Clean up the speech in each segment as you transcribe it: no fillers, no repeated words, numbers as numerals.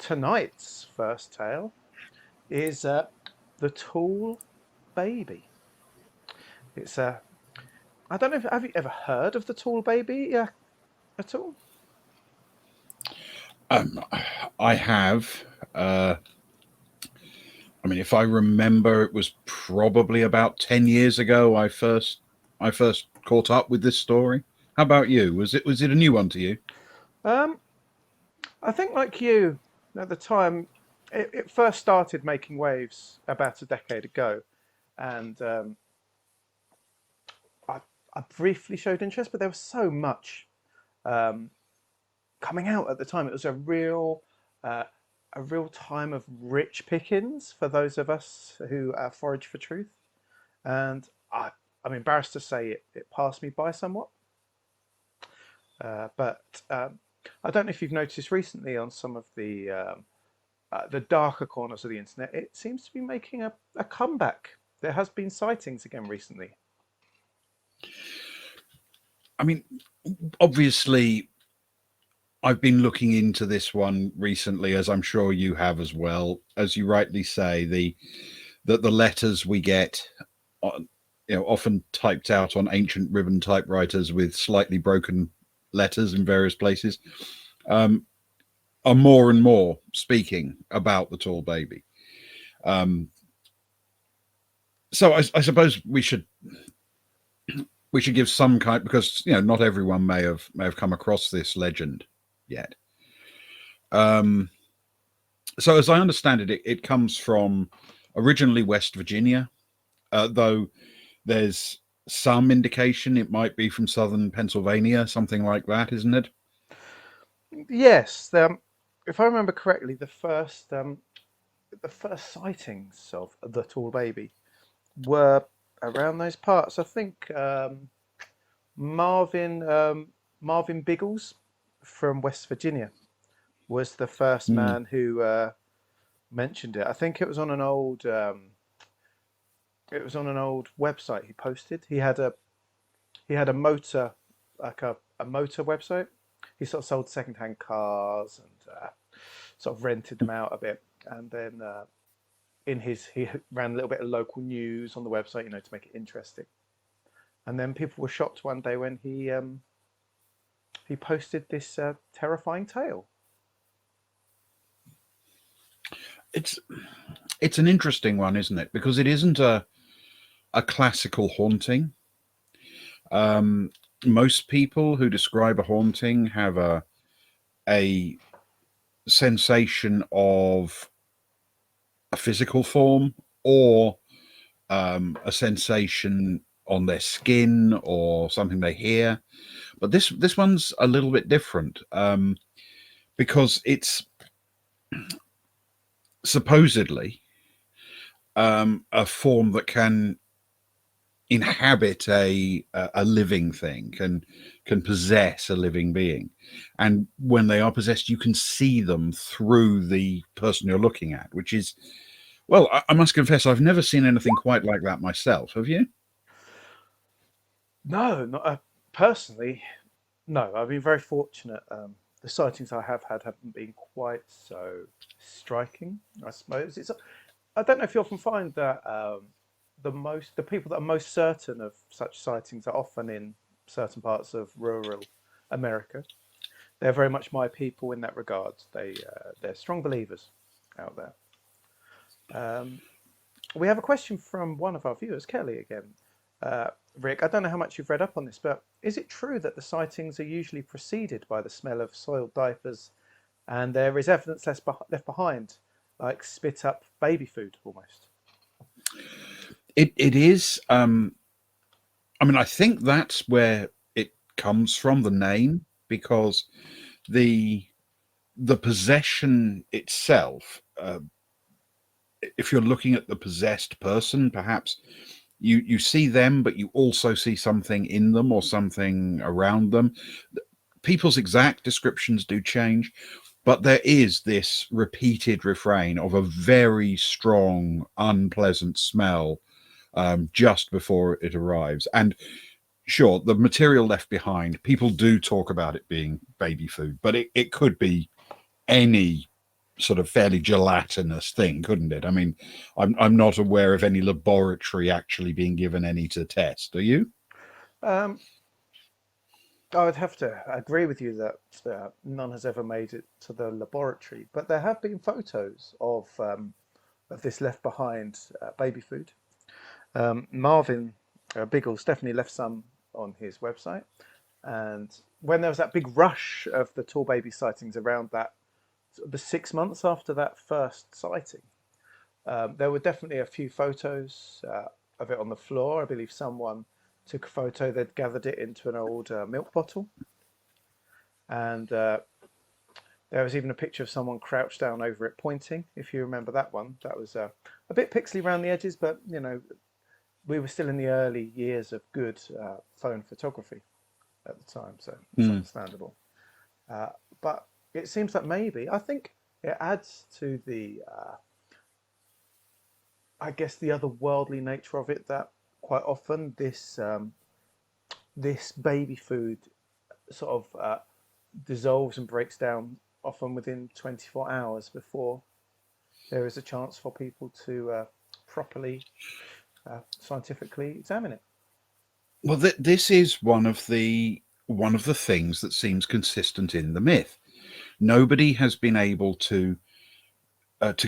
tonight's first tale is The Tall Baby. It's a. I don't know if have you ever heard of The Tall Baby at all? Um, I have. Uh, I mean, if I remember, it was probably about 10 years ago. I first caught up with this story. How about you? Was it a new one to you? Um, I think like you, at the time, it first started making waves about a decade ago, and I, I briefly showed interest, but there was so much um, coming out at the time. It was uh, a real time of rich pickings for those of us who forage for truth. And I'm embarrassed to say it passed me by somewhat. But I don't know if you've noticed recently on some of the darker corners of the internet, it seems to be making a comeback. There has been sightings again recently. I mean, obviously, I've been looking into this one recently, as I'm sure you have as well. As you rightly say, the letters we get, on, often typed out on ancient ribbon typewriters with slightly broken letters in various places, um, are more and more speaking about the tall baby. Um, so I suppose we should give some kind, because not everyone may have come across this legend yet. Um, so as I understand it, it comes from originally West Virginia, though there's some indication it might be from southern Pennsylvania, something like that, isn't it? Yes, if I remember correctly, the first sightings of the tall baby were around those parts. I think Marvin Marvin Biggles from West Virginia was the first Mm, man who mentioned it. I think it was on an old website he posted. He had a motor a motor website. He sort of sold secondhand cars and sort of rented them out a bit. And then he ran a little bit of local news on the website, to make it interesting. And then people were shocked one day when he posted this terrifying tale. it's it's an interesting one, isn't it? Because it isn't a classical haunting. Um, Most people who describe a haunting have a sensation of a physical form, or a sensation on their skin, or something they hear. But this one's a little bit different, because it's supposedly a form that can inhabit a living thing, can possess a living being, and when they are possessed, you can see them through the person you're looking at, which is, well, I must confess, I've never seen anything quite like that myself. Have you? No, not personally. No, I've been very fortunate. The sightings I have had haven't been quite so striking, I suppose. I don't know if you often find that the people that are most certain of such sightings are often in certain parts of rural America. They're very much my people in that regard. They're strong believers out there. Um, we have a question from one of our viewers, Kelly again. Rick, I don't know how much you've read up on this, but is it true that the sightings are usually preceded by the smell of soiled diapers and there is evidence left behind, like spit up baby food almost? It is. I mean, I think that's where it comes from, the name, because the the possession itself. If you're looking at the possessed person, perhaps you see them, but you also see something in them or something around them. People's exact descriptions do change, but there is this repeated refrain of a very strong, unpleasant smell just before it arrives. And sure, the material left behind, people do talk about it being baby food, but it could be any sort of fairly gelatinous thing, couldn't it? I mean, I'm not aware of any laboratory actually being given any to test. Are you? Um, I would have to agree with you that none has ever made it to the laboratory, but there have been photos of this left behind baby food. Marvin Biggles definitely left some on his website, and when there was that big rush of the tall baby sightings around that the 6 months after that first sighting, there were definitely a few photos of it on the floor. I believe someone took a photo, they'd gathered it into an old milk bottle, and there was even a picture of someone crouched down over it pointing, if you remember that one. That was a bit pixely around the edges, but we were still in the early years of good phone photography at the time, so it's Mm. understandable. Uh, but it seems that maybe, I think it adds to the, I guess, the otherworldly nature of it, that quite often this baby food sort of dissolves and breaks down often within 24 hours before there is a chance for people to properly scientifically examine it. Well, this is one of the things that seems consistent in the myth. Nobody has been able to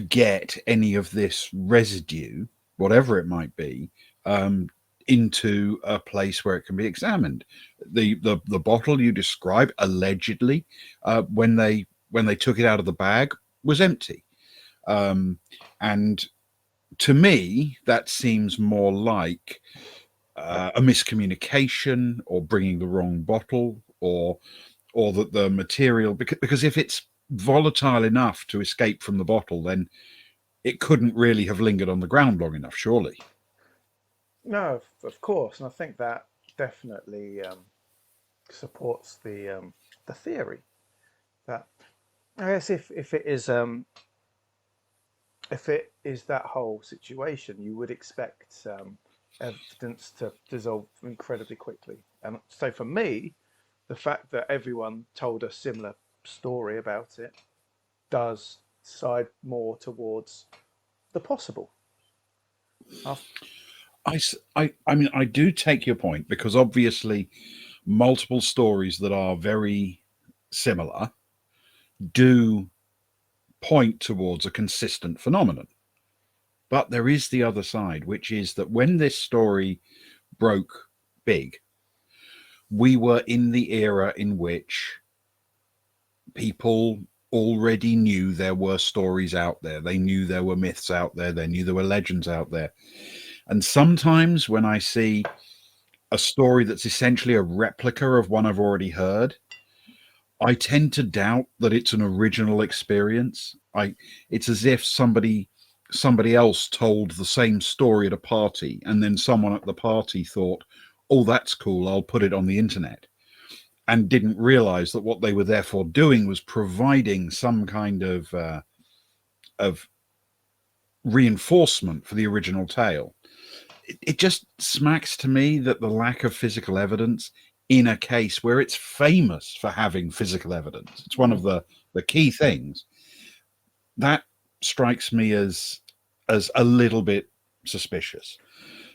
get any of this residue, whatever it might be, um, into a place where it can be examined. The bottle you describe allegedly, when they took it out of the bag, was empty. Um, and to me, that seems more like a miscommunication, or bringing the wrong bottle, or that the material, because if it's volatile enough to escape from the bottle, then it couldn't really have lingered on the ground long enough, surely. No, of course, and I think that definitely supports the theory that, I guess, if it is that whole situation, you would expect evidence to dissolve incredibly quickly. And so for me, the fact that everyone told a similar story about it does side more towards the possible. After, I mean, I do take your point, because obviously multiple stories that are very similar do point towards a consistent phenomenon. But there is the other side, which is that when this story broke big, we were in the era in which people already knew there were stories out there. They knew there were myths out there. They knew there were legends out there. And sometimes when I see a story that's essentially a replica of one I've already heard, I tend to doubt that it's an original experience. It's as if somebody else told the same story at a party, and then someone at the party thought, "Oh, that's cool. I'll put it on the internet," and didn't realize that what they were therefore doing was providing some kind of reinforcement for the original tale. It just smacks to me that the lack of physical evidence in a case where it's famous for having physical evidence, it's one of the key things, that strikes me as a little bit suspicious.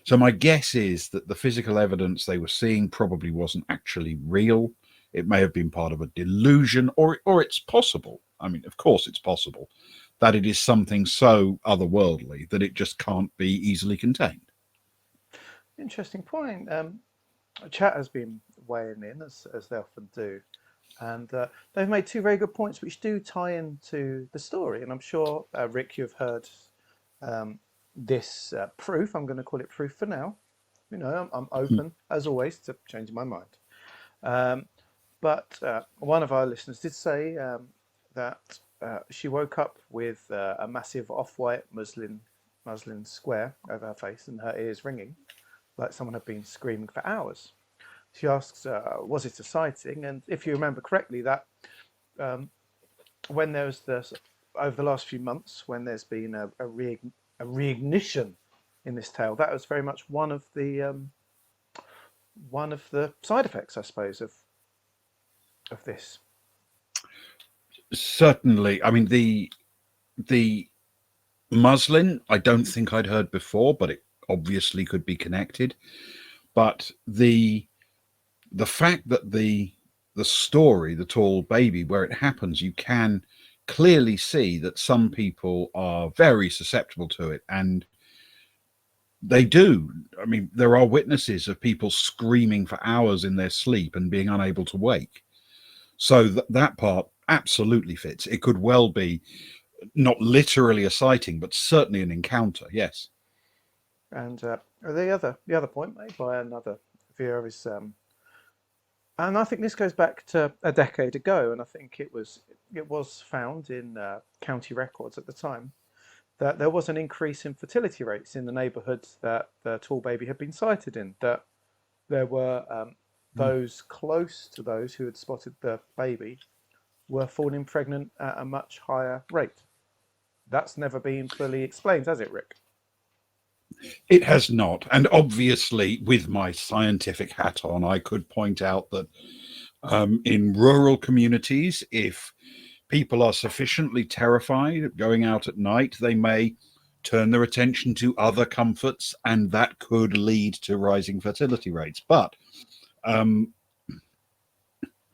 So my guess is that the physical evidence they were seeing probably wasn't actually real. It may have been part of a delusion, or it's possible. I mean, of course, it's possible that it is something so otherworldly that it just can't be easily contained. Interesting point. Chat has been weighing in, as they often do, and they've made two very good points which do tie into the story. And I'm sure, Rick, you've heard um, this proof. I'm going to call it proof for now. I'm open, as always, to changing my mind. Um, but one of our listeners did say that she woke up with a massive off-white muslin square over her face and her ears ringing, like someone had been screaming for hours. She asks, was it a sighting? And if you remember correctly, that um, when there was over the last few months, when there's been a reignition in this tale, that was very much one of the side effects, I suppose, of this. Certainly, I mean, The muslin, I don't think I'd heard before, but it obviously could be connected. But the fact that the story, the tall baby, where it happens, you can clearly see that some people are very susceptible to it, and they do. I mean, there are witnesses of people screaming for hours in their sleep and being unable to wake. So that part absolutely fits. It could well be not literally a sighting, but certainly an encounter. Yes. And the other point made by another viewer is, and I think this goes back to a decade ago, and I think it was found in county records at the time that there was an increase in fertility rates in the neighbourhoods that the tall baby had been sighted in. That there were those close to those who had spotted the baby were falling pregnant at a much higher rate. That's never been fully explained, has it, Rick? It has not. And obviously, with my scientific hat on, I could point out that in rural communities, if people are sufficiently terrified of going out at night, they may turn their attention to other comforts, and that could lead to rising fertility rates. But um,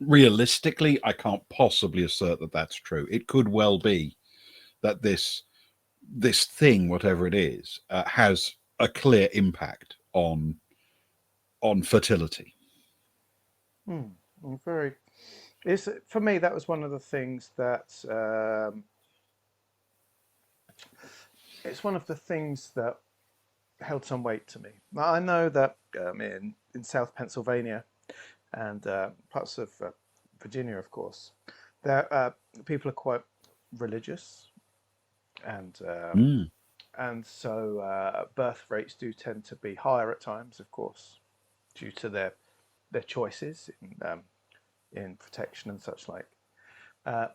realistically, I can't possibly assert that that's true. It could well be that this thing, whatever it is, has a clear impact on fertility. Hmm. Very. For me, that was one of the things that it's one of the things that held some weight to me. I know that in South Pennsylvania and parts of Virginia, of course, there people are quite religious, and Mm, so birth rates do tend to be higher at times, of course, due to their choices in protection and such like. Uh,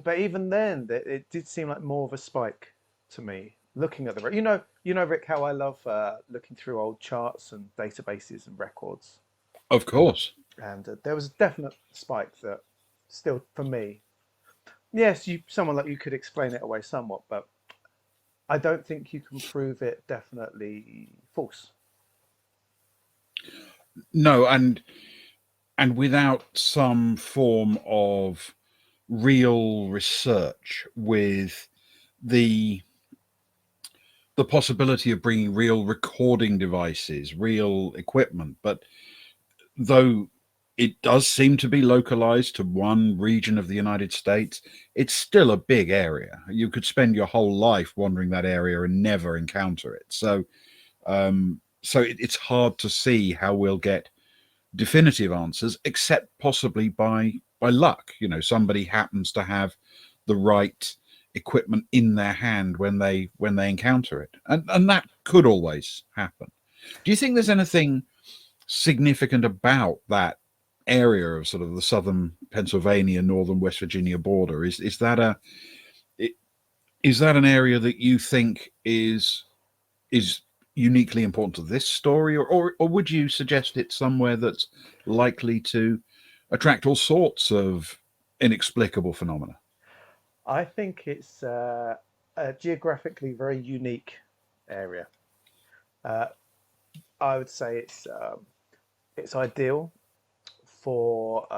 but even then, it did seem like more of a spike to me. Looking at Rick, how I love looking through old charts and databases and records, of course. and there was a definite spike that, still for me, yes, someone like you could explain it away somewhat, but I don't think you can prove it definitely false. No, and without some form of real research with the the possibility of bringing real recording devices, real equipment, but though it does seem to be localized to one region of the United States, it's still a big area. You could spend your whole life wandering that area and never encounter it. It's hard to see how we'll get definitive answers, except possibly by luck. You know, somebody happens to have the right equipment in their hand when they encounter it, and that could always happen. Do you think there's anything significant about that area of sort of the southern Pennsylvania, northern West Virginia border? Is that an area that you think is uniquely important to this story, or would you suggest it's somewhere that's likely to attract all sorts of inexplicable phenomena? I think it's a geographically very unique area. Uh, I would say it's ideal for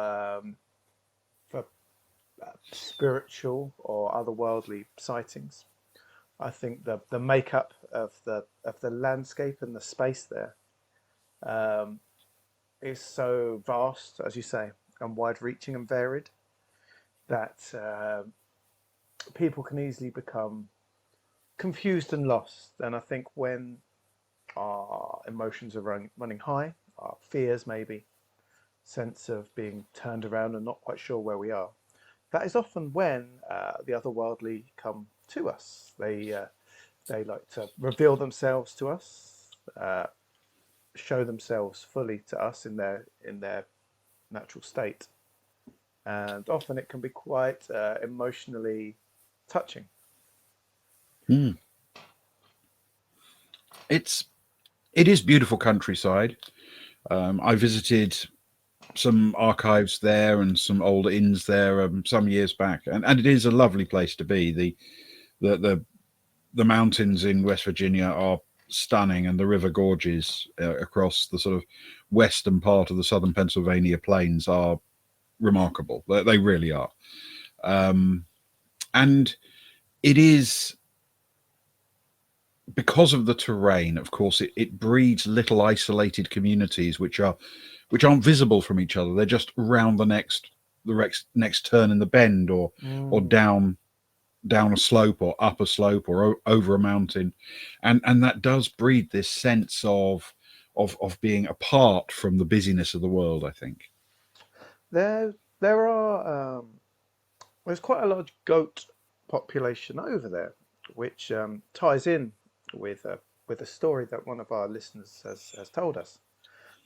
for spiritual or otherworldly sightings. I think the makeup of the landscape and the space there um, is so vast, as you say, and wide-reaching and varied that people can easily become confused and lost. And I think when our emotions are running high, our fears maybe, sense of being turned around and not quite sure where we are, that is often when the otherworldly come to us. They like to reveal themselves to us, show themselves fully to us in their natural state, and often it can be quite emotionally touching. Hmm. It's it is beautiful countryside. I visited some archives there and some old inns there some years back, and it is a lovely place to be. The mountains in West Virginia are stunning, and the river gorges across the sort of western part of the southern Pennsylvania plains are remarkable. They really are. And it is because of the terrain, of course, it breeds little isolated communities which aren't visible from each other. They're just around the next turn in the bend, or Mm. down a slope or up a slope or over a mountain, and that does breed this sense of being apart from the busyness of the world, I think. There are there's quite a large goat population over there, which ties in with a story that one of our listeners has told us,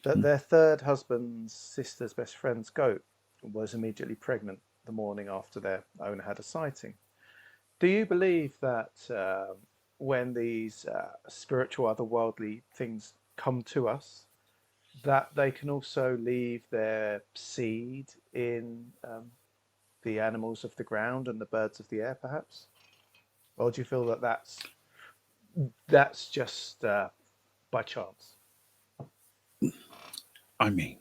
that Mm. their third husband's sister's best friend's goat was immediately pregnant the morning after their owner had a sighting. Do you believe that when these spiritual, otherworldly things come to us, that they can also leave their seed in the animals of the ground and the birds of the air, perhaps? Or do you feel that that's just by chance? I mean,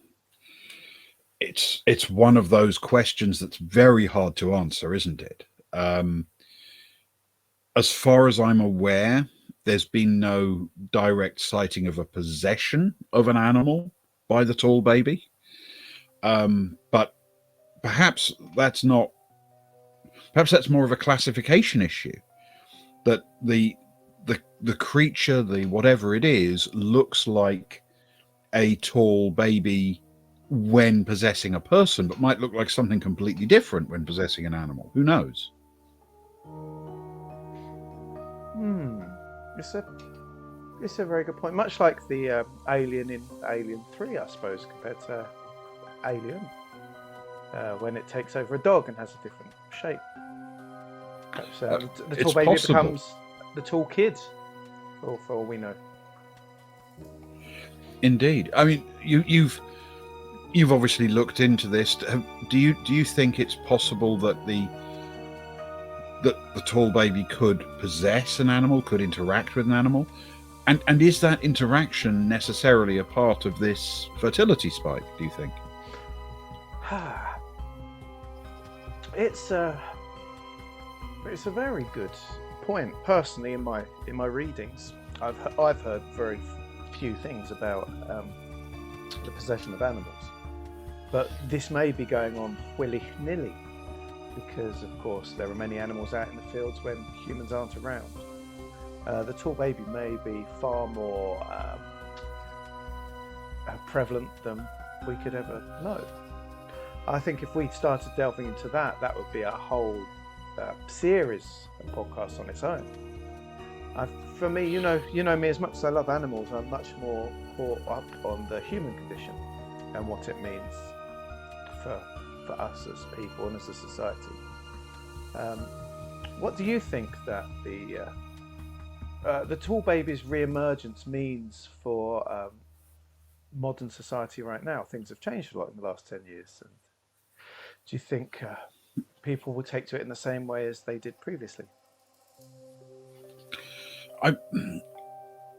it's one of those questions that's very hard to answer, isn't it? Um, as far as I'm aware, there's been no direct sighting of a possession of an animal by the tall baby. But perhaps that's not. Perhaps that's more of a classification issue. That the creature, the whatever it is, looks like a tall baby when possessing a person, but might look like something completely different when possessing an animal. Who knows? Hmm. It's a it's a very good point. Much like the alien in Alien 3, I suppose, compared to Alien, when it takes over a dog and has a different shape. Perhaps Uh, the tall it's baby possible. becomes the tall kid, for all we know. Indeed. I mean, you've obviously looked into this. Do you think it's possible that the tall baby could possess an animal, could interact with an animal, and is that interaction necessarily a part of this fertility spike? Do you think? it's a it's a very good point. Personally, in my readings, I've heard very few things about the possession of animals, but this may be going on willy nilly because, of course, there are many animals out in the fields when humans aren't around. The tall baby may be far more prevalent than we could ever know. I think if we started delving into that, that would be a whole series of podcasts on its own. For me, you know me. As much as I love animals, I'm much more caught up on the human condition and what it means for us as people and as a society. Um, what do you think that the tall baby's re-emergence means for modern society right now? Things have changed a lot in the last 10 years, and do you think people will take to it in the same way as they did previously? I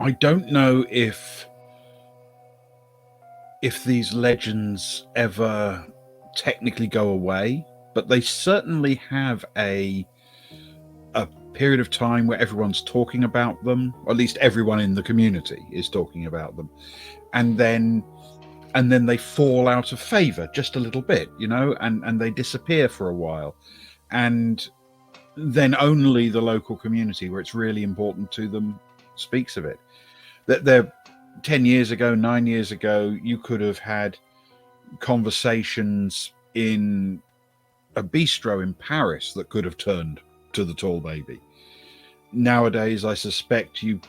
I don't know if these legends ever technically go away, but they certainly have a period of time where everyone's talking about them, or at least everyone in the community is talking about them, and then they fall out of favor just a little bit, and they disappear for a while, and then only the local community where it's really important to them speaks of it. That they're 10 years ago, 9 years ago, you could have had conversations in a bistro in Paris that could have turned to the tall baby. Nowadays, I suspect you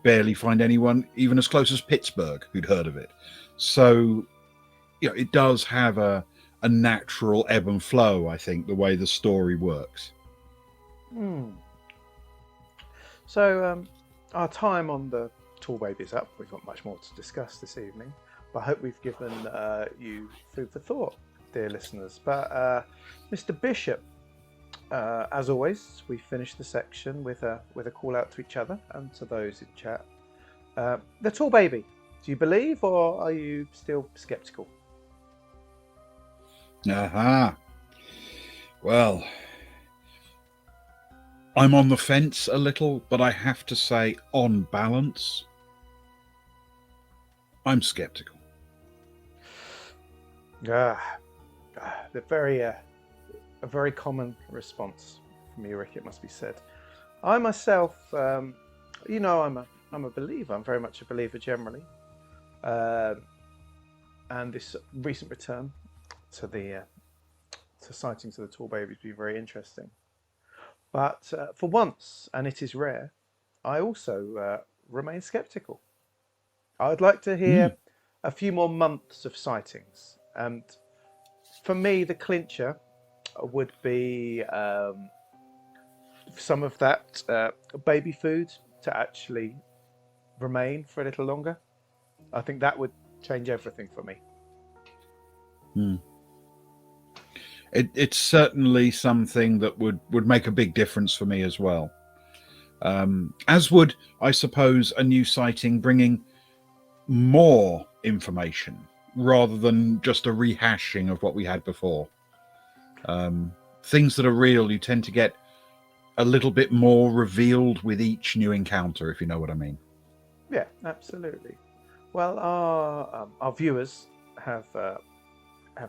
barely find anyone even as close as Pittsburgh who'd heard of it. So, it does have a natural ebb and flow, I think, the way the story works. Hmm. So our time on the tall baby is up. We've got much more to discuss this evening, but I hope we've given you food for thought, dear listeners. But Mr. Bishop, As always, we finish the section with a call out to each other and to those in chat. The tall baby, do you believe or are you still skeptical? Aha. Well, I'm on the fence a little, but I have to say, on balance, I'm skeptical. The very a very common response from you, Rick. It must be said. I myself, I'm a believer. I'm very much a believer generally, and this recent return to the to sightings of the tall baby has been very interesting. But for once, and it is rare, I also remain skeptical. I'd like to hear a few more months of sightings, and for me, the clincher would be some of that baby food to actually remain for a little longer. I think that would change everything for me. It's certainly something that would make a big difference for me as well. As would, I suppose, a new sighting bringing more information rather than just a rehashing of what we had before. Things that are real, you tend to get a little bit more revealed with each new encounter, if you know what I mean. Yeah, absolutely. Well, our viewers have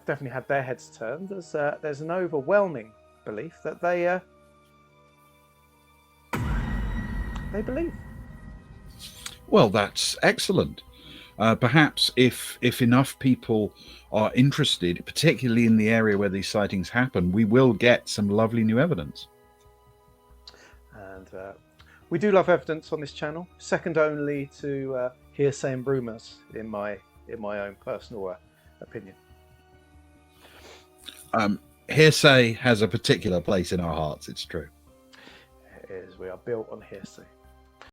definitely had their heads turned. There's an overwhelming belief that they believe. Well, that's excellent. Perhaps if enough people are interested, particularly in the area where these sightings happen, we will get some lovely new evidence. And we do love evidence on this channel, second only to hearsay and rumours, in my own personal opinion. Hearsay has a particular place in our hearts, it's true. It is, we are built on hearsay.